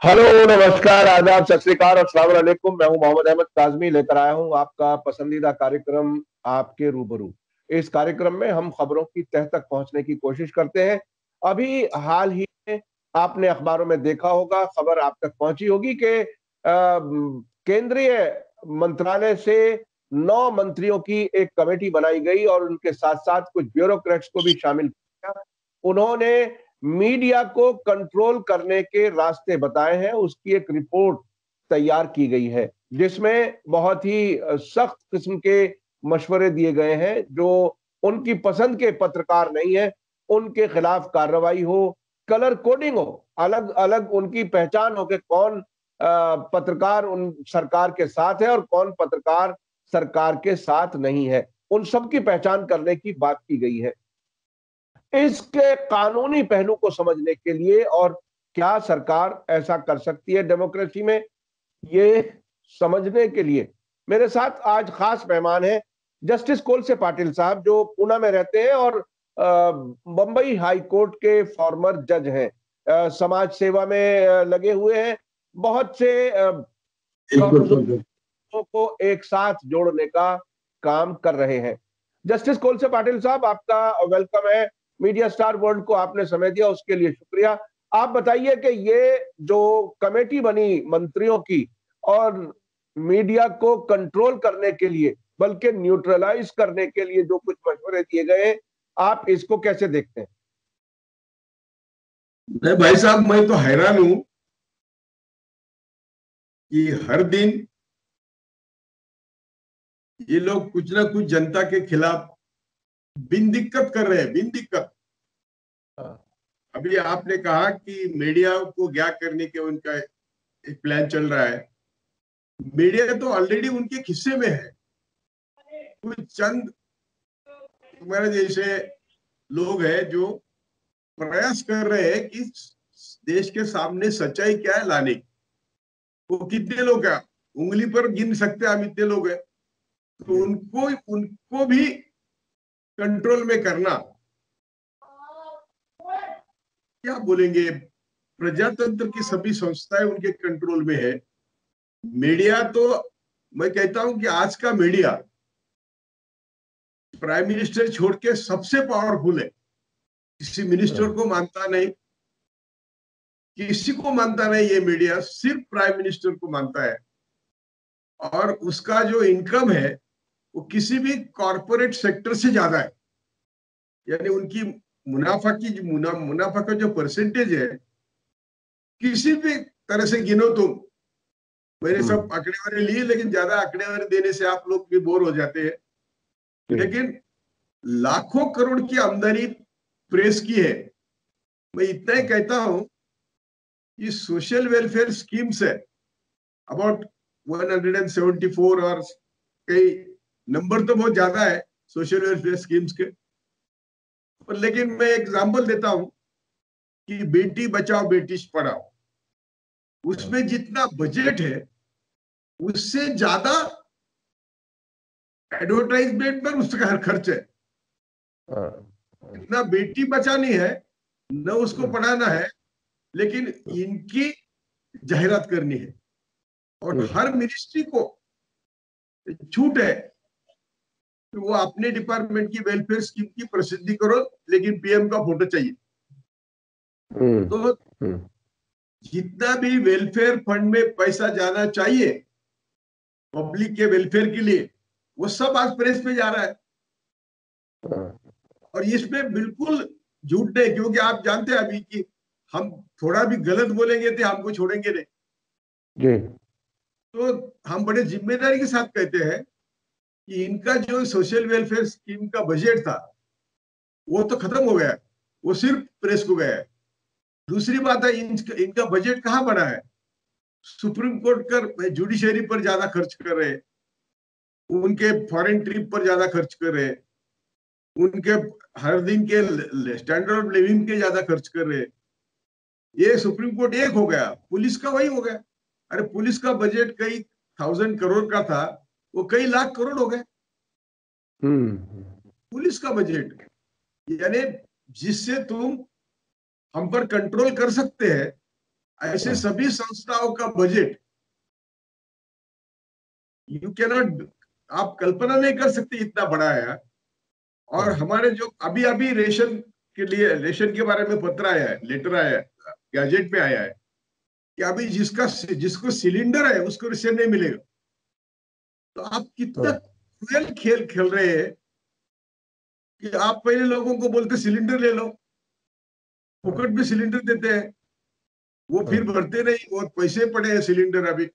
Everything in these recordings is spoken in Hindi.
हेलो, नमस्कार, आदाब, सत श्री अकाल और अस्सलाम वालेकुम। मैं हूं मोहम्मद अहमद काज़मी, लेकर आया हूं आपका पसंदीदा कार्यक्रम आपके रूबरू। इस कार्यक्रम में हम खबरों की तह तक पहुंचने की कोशिश करते हैं। अभी हाल ही में आपने अखबारों में देखा होगा, खबर आप तक पहुंची होगी कि केंद्रीय मंत्रालय से 9 मंत्रियों की एक कमेटी बनाई गई और उनके साथ साथ कुछ ब्यूरोक्रेट्स को भी शामिल किया। उन्होंने मीडिया को कंट्रोल करने के रास्ते बताए हैं, उसकी एक रिपोर्ट तैयार की गई है जिसमें बहुत ही सख्त किस्म के मशवरे दिए गए हैं। जो उनकी पसंद के पत्रकार नहीं है, उनके खिलाफ कार्रवाई हो, कलर कोडिंग हो, अलग अलग उनकी पहचान हो कि कौन पत्रकार उन सरकार के साथ है और कौन पत्रकार सरकार के साथ नहीं है। उन सबकी पहचान करने की बात की गई है। इसके कानूनी पहलू को समझने के लिए और क्या सरकार ऐसा कर सकती है डेमोक्रेसी में, ये समझने के लिए मेरे साथ आज खास मेहमान हैं जस्टिस कोलसे पाटिल साहब, जो पुणे में रहते हैं और बंबई हाई कोर्ट के फॉर्मर जज हैं। समाज सेवा में लगे हुए हैं, बहुत से कमजोरों को एक साथ जोड़ने का काम कर रहे हैं। जस्टिस कोलसे पाटिल साहब, आपका वेलकम है। मीडिया स्टार वर्ल्ड को आपने समय दिया, उसके लिए शुक्रिया। आप बताइए कि ये जो कमेटी बनी मंत्रियों की और मीडिया को कंट्रोल करने के लिए, बल्कि न्यूट्रलाइज करने के लिए जो कुछ मशवरे दिए गए, आप इसको कैसे देखते हैं? नहीं भाई साहब, मैं तो हैरान हूं कि हर दिन ये लोग कुछ ना कुछ जनता के खिलाफ बिन दिक्कत कर रहे हैं, बिन दिक्कत। अभी आपने कहा कि मीडिया को क्या करने के उनका एक प्लान चल रहा है। मीडिया तो ऑलरेडी उनके हिस्से में है। कुछ चंद तुम्हारे जैसे लोग हैं जो प्रयास कर रहे हैं कि देश के सामने सच्चाई क्या है लाने की। वो कितने लोग हैं, उंगली पर गिन सकते हैं हम, इतने लोग हैं। तो उनको उनको भी कंट्रोल में करना, क्या बोलेंगे, प्रजातंत्र की सभी संस्थाएं उनके कंट्रोल में है। मीडिया तो मैं कहता हूं कि आज का मीडिया प्राइम मिनिस्टर छोड़ के सबसे पावरफुल है। किसी मिनिस्टर को मानता नहीं, किसी को मानता नहीं, ये मीडिया सिर्फ प्राइम मिनिस्टर को मानता है। और उसका जो इनकम है वो किसी भी कॉरपोरेट सेक्टर से ज्यादा है। यानी उनकी मुनाफा का जो परसेंटेज है, किसी भी तरह से गिनो तुम। मैंने सब आंकड़े वाले लिए, लेकिन ज्यादा आंकड़े वाले देने से आप लोग भी बोर हो जाते हैं। लेकिन लाखों करोड़ की आमदनी प्रेस की है। मैं इतना ही कहता हूं कि सोशल वेलफेयर स्कीम्स है अबाउट 174, और कई नंबर तो बहुत ज्यादा है सोशल वेलफेयर स्कीम्स के। लेकिन मैं एग्जांपल देता हूं कि बेटी बचाओ बेटी पढ़ाओ, उसमें जितना बजट है उससे ज्यादा एडवर्टाइजमेंट पर उसका हर खर्च है। इतना बेटी बचानी है, न उसको पढ़ाना है, लेकिन इनकी जाहिरात करनी है। और हर मिनिस्ट्री को छूट है कि वो अपने डिपार्टमेंट की वेलफेयर स्कीम की प्रसिद्धि करो, लेकिन पीएम का फोटो चाहिए। तो जितना भी वेलफेयर फंड में पैसा जाना चाहिए पब्लिक के वेलफेयर के लिए, वो सब आज प्रेस में जा रहा है। और इसमें बिल्कुल झूठ नहीं, क्योंकि आप जानते हैं अभी कि हम थोड़ा भी गलत बोलेंगे तो हमको छोड़ेंगे नहीं जी। तो हम बड़े जिम्मेदारी के साथ कहते हैं कि इनका जो सोशल वेलफेयर स्कीम का बजट था वो तो खत्म हो गया, वो सिर्फ प्रेस को गया है। दूसरी बात है, इनका बजट कहाँ बढ़ा है। सुप्रीम कोर्ट का जुडिशरी पर ज्यादा खर्च कर रहे हैं, उनके फॉरेन ट्रिप पर ज्यादा खर्च कर रहे हैं, उनके हर दिन के स्टैंडर्ड ऑफ लिविंग के ज्यादा खर्च कर रहे हैं। ये सुप्रीम कोर्ट एक हो गया, पुलिस का वही हो गया। अरे पुलिस का बजट कई 1000 करोड़ का था, वो कई लाख करोड़ हो गए पुलिस का बजट। यानी जिससे तुम हम पर कंट्रोल कर सकते हैं, ऐसे सभी संस्थाओं का बजट यू कैनॉट, आप कल्पना नहीं कर सकते इतना बड़ा है। और हमारे जो अभी अभी रेशन के लिए, रेशन के बारे में पत्र आया है, लेटर आया है, गैजेट में आया है कि अभी जिसको सिलेंडर है उसको रेशन नहीं मिलेगा। तो आप कितना क्रूएल खेल खेल रहे हैं कि आप पहले लोगों को बोलते सिलेंडर ले लो, फुकट में सिलेंडर देते हैं, वो फिर भरते नहीं, वो पैसे पड़े हैं सिलेंडर अभी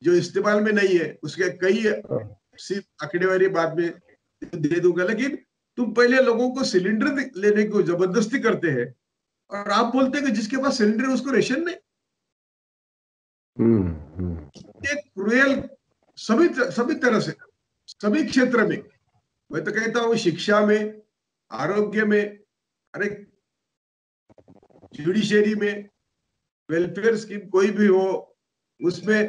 जो इस्तेमाल में नहीं है, उसके कई सिर्फ आंकड़ेवारी बाद में दे दूंगा। लेकिन तुम पहले लोगों को सिलेंडर लेने को जबरदस्ती करते हैं और आप बोलते हैं कि जिसके पास सिलेंडर है उसको रेशन नहीं। एक क्रूएल सभी सभी तरह से, सभी क्षेत्र में। मैं तो कहता हूं शिक्षा में, आरोग्य में, अरे जुडिशरी में, वेलफेयर स्कीम कोई भी हो उसमें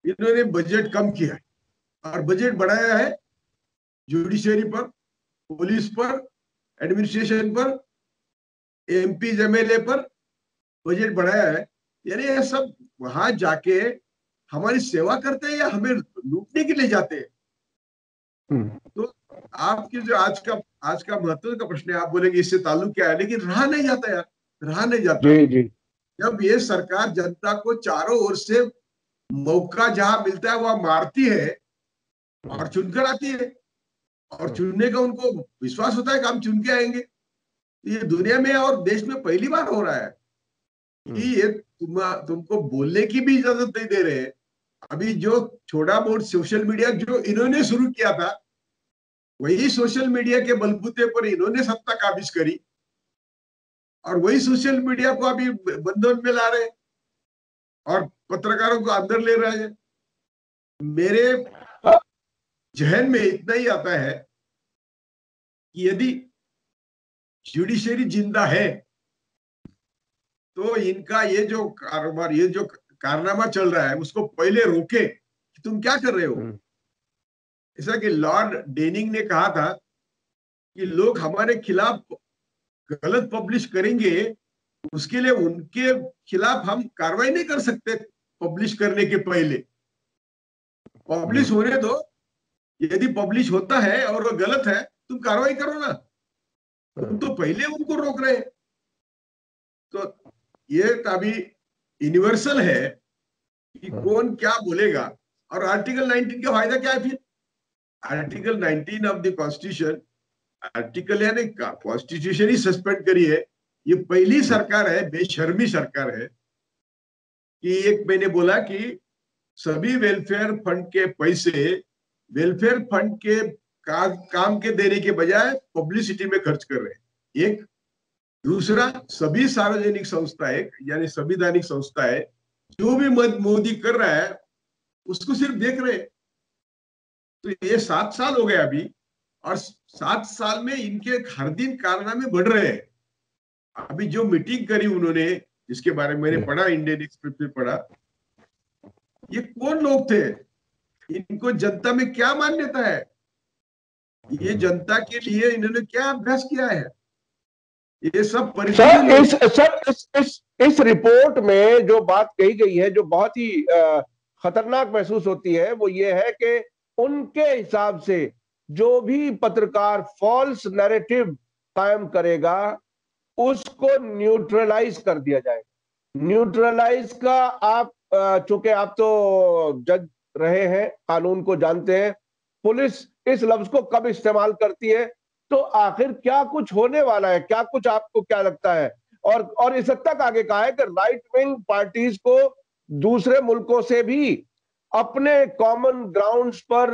इन्होंने बजट कम किया है और बजट बढ़ाया है जुडिशरी पर, पुलिस पर, एडमिनिस्ट्रेशन पर, एमपी एमएलए पर बजट बढ़ाया है। यानी ये सब वहां जाके हमारी सेवा करते हैं या हमें लूटने के लिए जाते हैं? तो आपकी जो आज का महत्व का प्रश्न है, आप बोलेंगे इससे ताल्लुक क्या है, लेकिन रहा नहीं जाता यार, रहा नहीं जाता। जी जी। जब ये सरकार जनता को चारों ओर से मौका जहां मिलता है वहां मारती है और चुनकर आती है, और चुनने का उनको विश्वास होता है कि हम चुन के आएंगे। ये दुनिया में और देश में पहली बार हो रहा है कि ये तुमको बोलने की भी इजाजत नहीं दे रहे हैं। अभी जो छोटा बहुत सोशल मीडिया जो इन्होंने शुरू किया था, वही सोशल मीडिया के बलबूते पर इन्होंने सत्ता काबिज करी और वही सोशल मीडिया को अभी बंधन में ला रहे हैं और पत्रकारों को अंदर ले रहे हैं। मेरे जहन में इतना ही आता है कि यदि जुडिशरी जिंदा है तो इनका ये जो कारोबार, ये जो कारनामा चल रहा है उसको पहले रोके कि तुम क्या कर रहे हो। ऐसा कि लॉर्ड डेनिंग ने कहा था कि लोग हमारे खिलाफ गलत पब्लिश करेंगे, उसके लिए उनके खिलाफ हम कार्रवाई नहीं कर सकते पब्लिश करने के पहले, पब्लिश होने दो। यदि पब्लिश होता है और वो गलत है तुम कार्रवाई करो ना, तुम तो पहले उनको रोक रहे। तो ये अभी यूनिवर्सल है कि कौन क्या बोलेगा। और आर्टिकल 19 का फायदा क्या है फिर? Article 19 of the constitution, article यानी कॉन्स्टिट्यूशन ही सस्पेंड करी है। ये पहली सरकार है, बेशर्मी सरकार है कि एक मैंने बोला कि सभी वेलफेयर फंड के पैसे वेलफेयर फंड के काम के देने के बजाय पब्लिसिटी में खर्च कर रहे हैं। एक दूसरा, सभी सार्वजनिक संस्थाएं यानी संवैधानिक संस्थाएं जो भी मोदी कर रहा है उसको सिर्फ देख रहे हैं। तो ये 7 साल हो गए अभी, और 7 साल में इनके हर दिन कारनामे बढ़ रहे हैं। अभी जो मीटिंग करी उन्होंने, जिसके बारे में मैंने पढ़ा, इंडियन एक्सप्रेस में पढ़ा, ये कौन लोग थे, इनको जनता में क्या मान्यता है, ये जनता के लिए इन्होंने क्या अभ्यास किया है, ये सब परिचय। इस रिपोर्ट में जो बात कही गई है, जो बहुत ही खतरनाक महसूस होती है, वो ये है कि उनके हिसाब से जो भी पत्रकार फॉल्स नैरेटिव कायम करेगा उसको न्यूट्रलाइज कर दिया जाएगा। न्यूट्रलाइज का आप चूंकि आप तो जज रहे हैं, कानून को जानते हैं, पुलिस इस लफ्ज को कब इस्तेमाल करती है, तो आखिर क्या कुछ होने वाला है, क्या कुछ आपको क्या लगता है? और इस हद तक आगे कहा है कि राइट विंग पार्टीज को दूसरे मुल्कों से भी अपने कॉमन ग्राउंड्स पर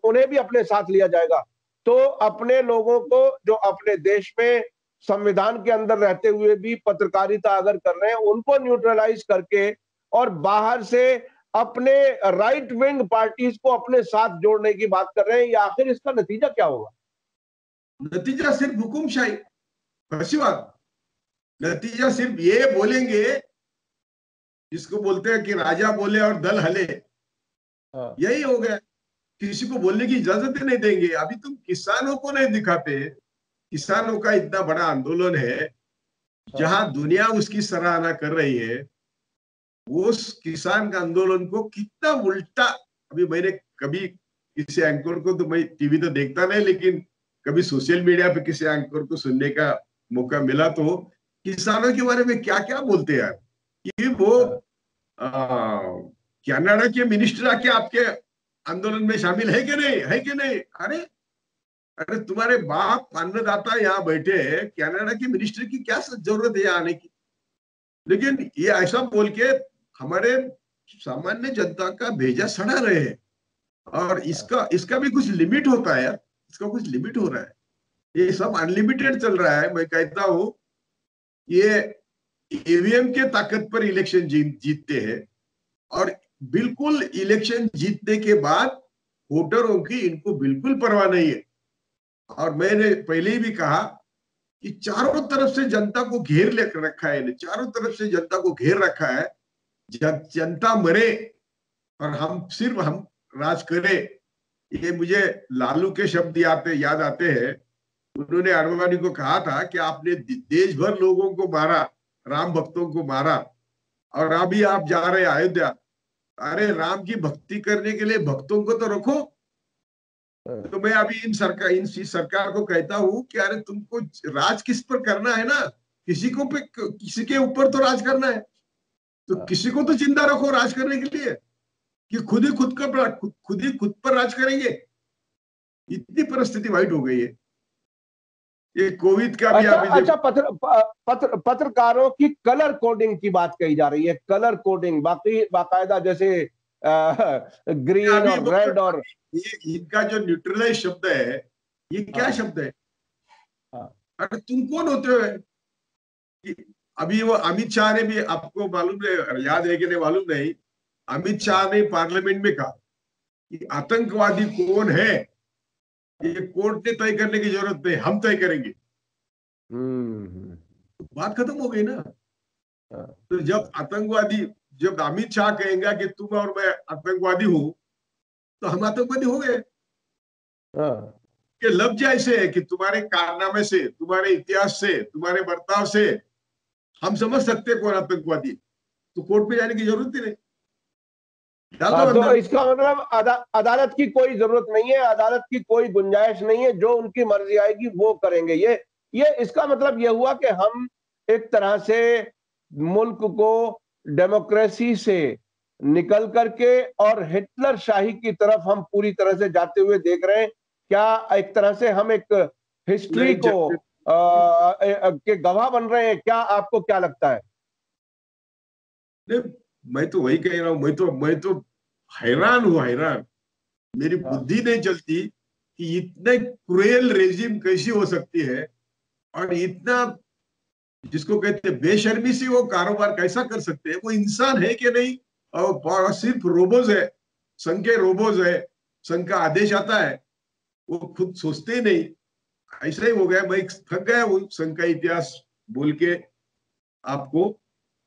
उन्हें भी अपने साथ लिया जाएगा। तो अपने लोगों को जो अपने देश में संविधान के अंदर रहते हुए भी पत्रकारिता अगर कर रहे हैं उनको न्यूट्रलाइज करके और बाहर से अपने राइट विंग पार्टीज को अपने साथ जोड़ने की बात कर रहे हैं, या आखिर इसका नतीजा क्या होगा? नतीजा सिर्फ हुकुमशाही, फैसिवाद। नतीजा सिर्फ ये बोलेंगे जिसको बोलते हैं कि राजा बोले और दल हले, यही हो गया। किसी को बोलने की इजाजत ही नहीं देंगे। अभी तुम किसानों को नहीं दिखाते, किसानों का इतना बड़ा आंदोलन है, जहां दुनिया उसकी सराहना कर रही है, वो उस किसान का आंदोलन को कितना उल्टा। अभी मैंने कभी किसी एंकर को, तो मैं टीवी तो देखता नहीं, लेकिन कभी सोशल मीडिया पे किसी एंकर को सुनने का मौका मिला, तो किसानों के बारे में क्या क्या बोलते हैं यार। कि वो कनाडा के मिनिस्टर आके आपके आंदोलन में शामिल है कि नहीं, है कि नहीं? अरे, अरे तुम्हारे बाप अन्नदाता यहाँ बैठे हैं, कनाडा के मिनिस्टर की क्या जरूरत है यहाँ आने की? लेकिन ये ऐसा बोल के हमारे सामान्य जनता का भेजा सड़ा रहे हैं। और इसका इसका भी कुछ लिमिट होता है यार, इसका कुछ लिमिट हो रहा है। ये सब अनलिमिटेड चल रहा है। मैं कहता हूं, ये ईवीएम के ताकत पर इलेक्शन जीतते हैं, और बिल्कुल इलेक्शन जीतने के बाद वोटरों की इनको बिल्कुल परवाह नहीं है। और मैंने पहले ही भी कहा कि चारों तरफ से जनता को घेर लेकर रखा है, चारों तरफ से जनता को घेर रखा है। जनता मरे और हम राज करें। ये मुझे लालू के शब्द याद आते हैं। उन्होंने आडवाणी को कहा था कि आपने देश भर लोगों को मारा, राम भक्तों को मारा, और अभी आप जा रहे अयोध्या। अरे, राम की भक्ति करने के लिए भक्तों को तो रखो। तो मैं अभी इन सरकार को कहता हूं कि अरे, तुमको राज किस पर करना है ना, किसी के ऊपर तो राज करना है, तो किसी को तो जिंदा रखो राज करने के लिए, कि खुद ही खुद पर राज करेंगे। इतनी परिस्थिति वाइट हो गई है। ये कोविड का भी अच्छा अभी अच्छा, देखो। पत्रकारों की कलर कोडिंग की बात कही जा रही है। कलर कोडिंग बाकायदा, जैसे ग्रीन अभी और रेड और ये इनका जो न्यूट्रलाइज शब्द है, ये क्या हाँ, शब्द है? हाँ, अरे, तुम कौन होते हो कि अभी वो अमित शाह ने भी, आपको मालूम है, याद है कि नहीं मालूम नहीं, अमित शाह ने पार्लियामेंट में कहा कि आतंकवादी कौन है ये कोर्ट ने तय करने की जरूरत नहीं, हम तय करेंगे। तो बात खत्म हो गई ना। हाँ, तो जब अमित शाह कहेगा कि तुम और मैं आतंकवादी हूं, तो हम आतंकवादी हो गए। हाँ, कि लफ्ज ऐसे है कि तुम्हारे कारनामे से, तुम्हारे इतिहास से, तुम्हारे बर्ताव से हम समझ सकते हैं कौन आतंकवादी। तो कोर्ट में जाने की जरूरत ही नहीं, डाल दो हाँ। तो अंदर। इसका मतलब अदालत की कोई जरूरत नहीं है, अदालत की कोई गुंजाइश नहीं है। जो उनकी मर्जी आएगी वो करेंगे। ये इसका मतलब ये हुआ कि हम एक तरह से मुल्क को डेमोक्रेसी से निकल करके और हिटलर शाही की तरफ हम पूरी तरह से जाते हुए देख रहे हैं। क्या एक तरह से हम एक हिस्ट्री नहीं, को के गवाह बन रहे हैं? क्या आपको क्या लगता है? नहीं, मैं तो वही कह रहा हूं। मैं तो हैरान हूं, हैरान। मेरी हाँ, बुद्धि नहीं चलती कि इतने क्रूएल रेजिम कैसी हो सकती है, और इतना, जिसको कहते हैं बेशर्मी से वो कारोबार कैसा कर सकते हैं। वो इंसान है कि नहीं? और सिर्फ रोबोज है, संघ के रोबोज है। संघ का आदेश आता है, वो खुद सोचते ही नहीं। ऐसा ही हो गया। मैं थक गया हूँ संघ का इतिहास बोल के आपको।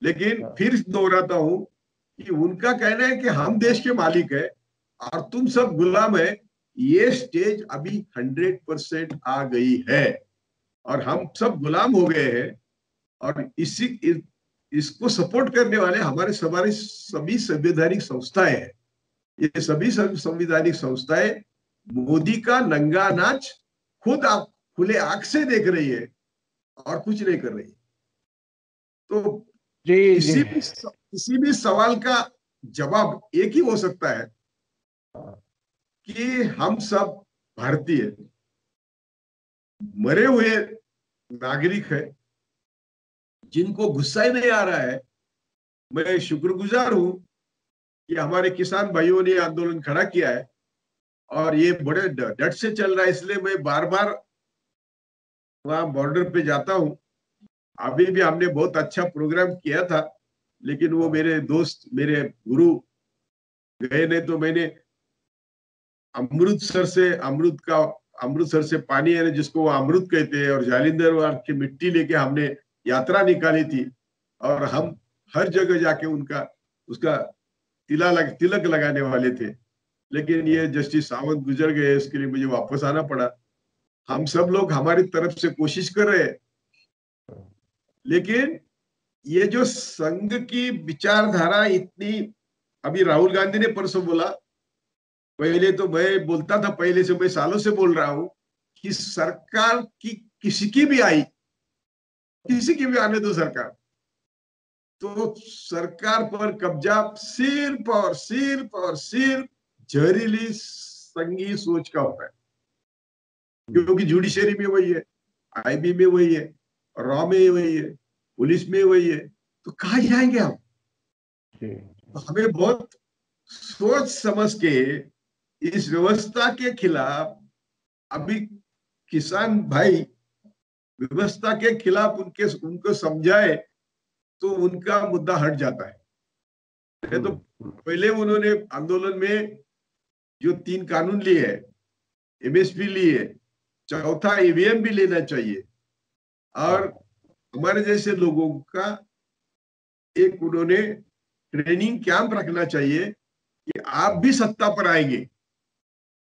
लेकिन हाँ, फिर दोहराता हूं कि उनका कहना है कि हम देश के मालिक है और तुम सब गुलाम है। ये स्टेज अभी 100% आ गई है, और हम सब गुलाम हो गए हैं। और इसको सपोर्ट करने वाले हमारे सभी संवैधानिक संस्थाएं हैं। ये सभी संवैधानिक संस्थाएं मोदी का नंगा नाच खुद आप खुले आंख से देख रही है, और कुछ नहीं कर रही। तो जी जी, किसी भी सवाल का जवाब एक ही हो सकता है हाँ, कि हम सब भारतीय मरे हुए नागरिक है, जिनको गुस्सा ही नहीं आ रहा है। मैं शुक्रगुजार हूं कि हमारे किसान भाइयों ने आंदोलन खड़ा किया है, और ये बड़े डट से चल रहा है। इसलिए मैं बार बार वहां बॉर्डर पे जाता हूं। अभी भी हमने बहुत अच्छा प्रोग्राम किया था, लेकिन वो हाँ, मेरे दोस्त, मेरे गुरु गए नहीं। तो मैंने अमृतसर से पानी है ना, जिसको वो अमृत कहते हैं, और जालिंधर वार की मिट्टी लेके हमने यात्रा निकाली थी। और हम हर जगह जाके उनका उसका तिलक लगाने वाले थे। लेकिन ये हाँ। जस्टिस सावंत गुजर गए, इसके लिए मुझे वापस आना पड़ा। हम सब लोग हमारी तरफ से कोशिश कर रहे हैं लेकिन ये जो संघ की विचारधारा इतनी, अभी राहुल गांधी ने परसों बोला, पहले तो मैं बोलता था, पहले से, मैं सालों से बोल रहा हूं कि सरकार की किसी की भी आई, किसी की भी आने दो सरकार, तो सरकार पर कब्जा सिर्फ जहरीली संघी सोच का होता है। क्योंकि जुडिशरी में वही है, आईबी में वही है, रॉ में वही है, पुलिस में वही है, तो कहाँ जाएंगे हम? तो हमें बहुत सोच समझ के इस व्यवस्था के खिलाफ, अभी किसान भाई व्यवस्था के खिलाफ उनको समझाए तो उनका मुद्दा हट जाता है। तो पहले उन्होंने आंदोलन में जो 3 कानून लिए है, एमएसपी लिए, चौथा ईवीएम भी लेना चाहिए, और हमारे जैसे लोगों का एक उन्होंने ट्रेनिंग कैंप रखना चाहिए कि आप भी सत्ता पर आएंगे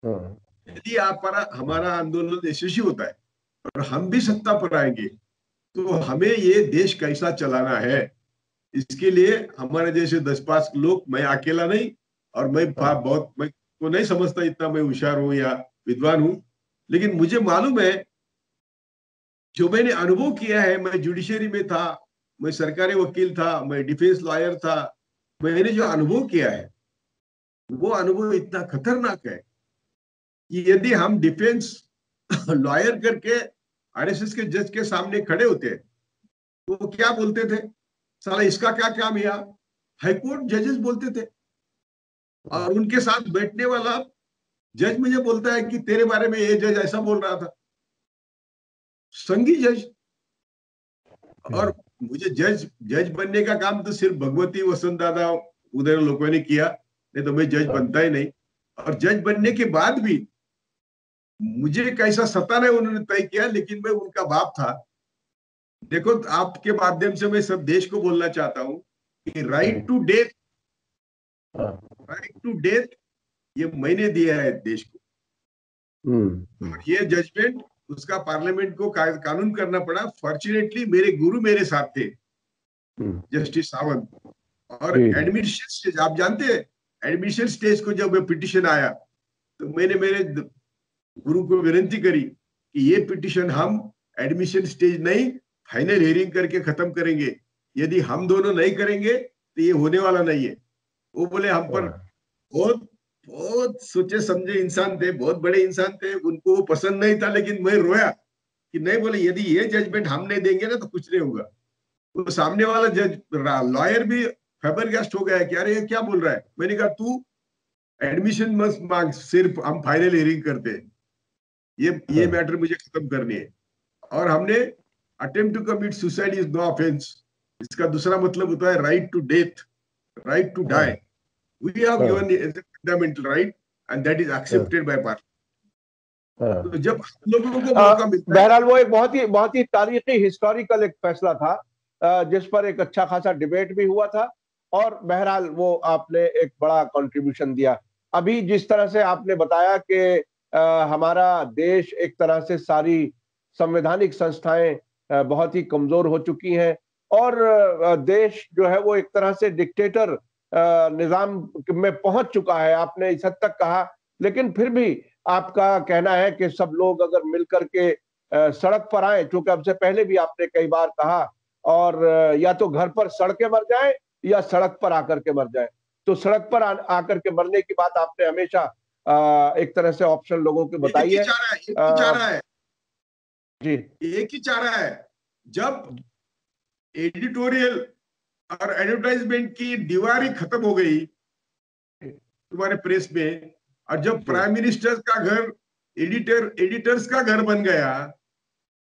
यदि आप पर हमारा आंदोलन यशस्वी होता है और हम भी सत्ता पर आएंगे, तो हमें ये देश कैसा चलाना है, इसके लिए हमारे जैसे 10-5 लोग, मैं अकेला नहीं, और मैं को नहीं समझता इतना मैं होशियार हूं या विद्वान हूं, लेकिन मुझे मालूम है, जो मैंने अनुभव किया है, मैं जुडिशरी में था, मैं सरकारी वकील था, मैं डिफेंस लॉयर था, मैंने जो अनुभव किया है वो अनुभव इतना खतरनाक है कि यदि हम डिफेंस लॉयर करके आरएसएस के जज के सामने खड़े होते तो वो क्या बोलते थे, साला इसका क्या काम है? हाईकोर्ट जजेस बोलते थे, और उनके साथ बैठने वाला जज मुझे बोलता है कि तेरे बारे में ये जज ऐसा बोल रहा था, संघी जज। और मुझे जज बनने का काम तो सिर्फ भगवती वसंत दादा उधर लोगों ने किया, नहीं तो मैं जज बनता ही नहीं। और जज बनने के बाद भी मुझे कैसा सताना है उन्होंने तय किया, लेकिन मैं उनका बाप था। देखो, आपके माध्यम से मैं सब देश को बोलना चाहता हूं कि राइट टू डेथ ये मैंने दिया है देश को, और ये जजमेंट उसका पार्लियामेंट को कानून करना पड़ा। फॉर्चुनेटली मेरे गुरु मेरे साथ थे, जस्टिस सावंत। और एडमिशन स्टेज, आप जानते हैं, एडमिशन स्टेज को जब पिटिशन आया तो मैंने मेरे गुरु को विनती करी कि ये पिटिशन हम एडमिशन स्टेज नहीं, फाइनल हियरिंग करके खत्म करेंगे। यदि हम दोनों नहीं करेंगे तो ये होने वाला नहीं है। वो बोले, हम पर बहुत बहुत सोचे समझे इंसान थे, बहुत बड़े इंसान थे, उनको वो पसंद नहीं था, लेकिन मैं रोया कि नहीं, बोले यदि ये जजमेंट हम नहीं देंगे ना तो कुछ नहीं होगा। तो सामने वाला जज लॉयर भी फेबरगेस्ट हो गया कि अरे ये क्या बोल रहा है। मैंने कहा, तू एडमिशन मत मांग, सिर्फ हम फाइनल हियरिंग करते हैं, ये मैटर मुझे खत्म करनी है। और हमने attempt to commit suicide is no offence, इसका दूसरा मतलब होता है right to death, right to die. We have given as a fundamental right and that is accepted by parliament. तो जब लोगों को मौका मिलता है, बहरहाल वो एक बहुत ही तारीखी हिस्टोरिकल एक फैसला था, जिस पर एक अच्छा खासा डिबेट भी हुआ था, और बहरहाल वो आपने एक बड़ा कंट्रीब्यूशन दिया। अभी जिस तरह से आपने बताया कि हमारा देश एक तरह से सारी संवैधानिक संस्थाएं बहुत ही कमजोर हो चुकी हैं, और देश जो है वो एक तरह से डिक्टेटर निजाम में पहुंच चुका है, आपने इस हद तक कहा। लेकिन फिर भी आपका कहना है कि सब लोग अगर मिलकर के सड़क पर आए, क्योंकि हमसे पहले भी आपने कई बार कहा, और या तो घर पर सड़ के मर जाए या सड़क पर आकर के मर जाए। तो सड़क पर आकर के मरने की बात आपने हमेशा एक तरह से ऑप्शन लोगों को बताई है। एक ही चारा है जी, एक ही चारा है। जब एडिटोरियल और एडवर्टाइजमेंट की दीवार ही खत्म हो गई तुम्हारे प्रेस में, और जब प्राइम मिनिस्टर का घर एडिटर्स का घर बन गया,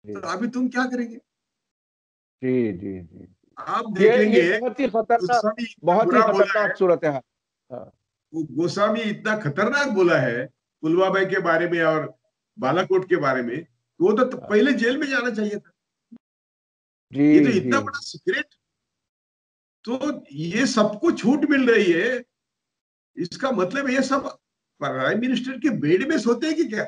तो अभी तुम क्या करेंगे? जी, जी, जी। आप देखेंगे, ये गोस्वामी इतना बहुत ही बुरा बोला है, खतरनाक सूरत है। हाँ, वो गोस्वामी इतना खतरनाक बोला है पुलवामा के बारे में और बालाकोट के बारे में, वो तो पहले जेल में जाना चाहिए था। जी, ये तो जी। इतना बड़ा सीक्रेट, तो ये सबको छूट मिल रही है। इसका मतलब ये सब प्राइम मिनिस्टर के बेड में सोते हैं कि क्या?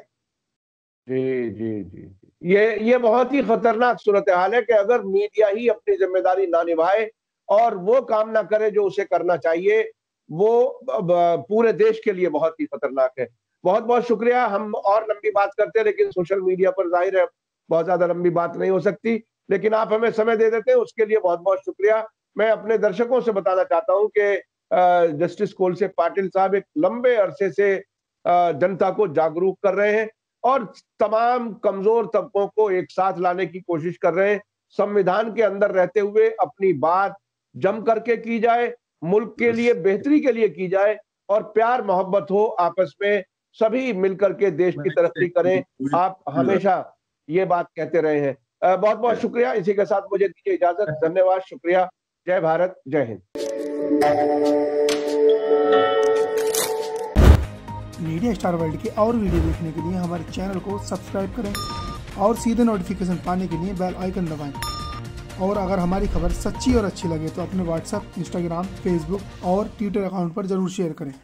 जी जी जी जी। ये बहुत ही खतरनाक सूरत हाल है कि अगर मीडिया ही अपनी जिम्मेदारी ना निभाए और वो काम ना करे जो उसे करना चाहिए, वो पूरे देश के लिए बहुत ही खतरनाक है। बहुत बहुत शुक्रिया। हम और लंबी बात करते हैं, लेकिन सोशल मीडिया पर जाहिर है बहुत ज्यादा लंबी बात नहीं हो सकती, लेकिन आप हमें समय दे देते हैं, उसके लिए बहुत बहुत शुक्रिया। मैं अपने दर्शकों से बताना चाहता हूं कि जस्टिस कोलसे पाटिल साहब एक लंबे अरसे से जनता को जागरूक कर रहे हैं और तमाम कमजोर तबकों को एक साथ लाने की कोशिश कर रहे हैं। संविधान के अंदर रहते हुए अपनी बात जम करके की जाए, मुल्क के लिए बस बेहतरी के लिए की जाए और प्यार मोहब्बत हो आपस में, सभी मिलकर के देश की तरक्की करें। आप हमेशा ये बात कहते रहे हैं। बहुत बहुत शुक्रिया। इसी के साथ मुझे दीजिए इजाजत। धन्यवाद, शुक्रिया। जय भारत, जय हिंद। मीडिया स्टार वर्ल्ड के और वीडियो देखने के लिए हमारे चैनल को सब्सक्राइब करें और सीधे नोटिफिकेशन पाने के लिए बेल आइकन दबाएं। और अगर हमारी खबर सच्ची और अच्छी लगे तो अपने व्हाट्सएप, इंस्टाग्राम, फेसबुक और ट्विटर अकाउंट पर जरूर शेयर करें।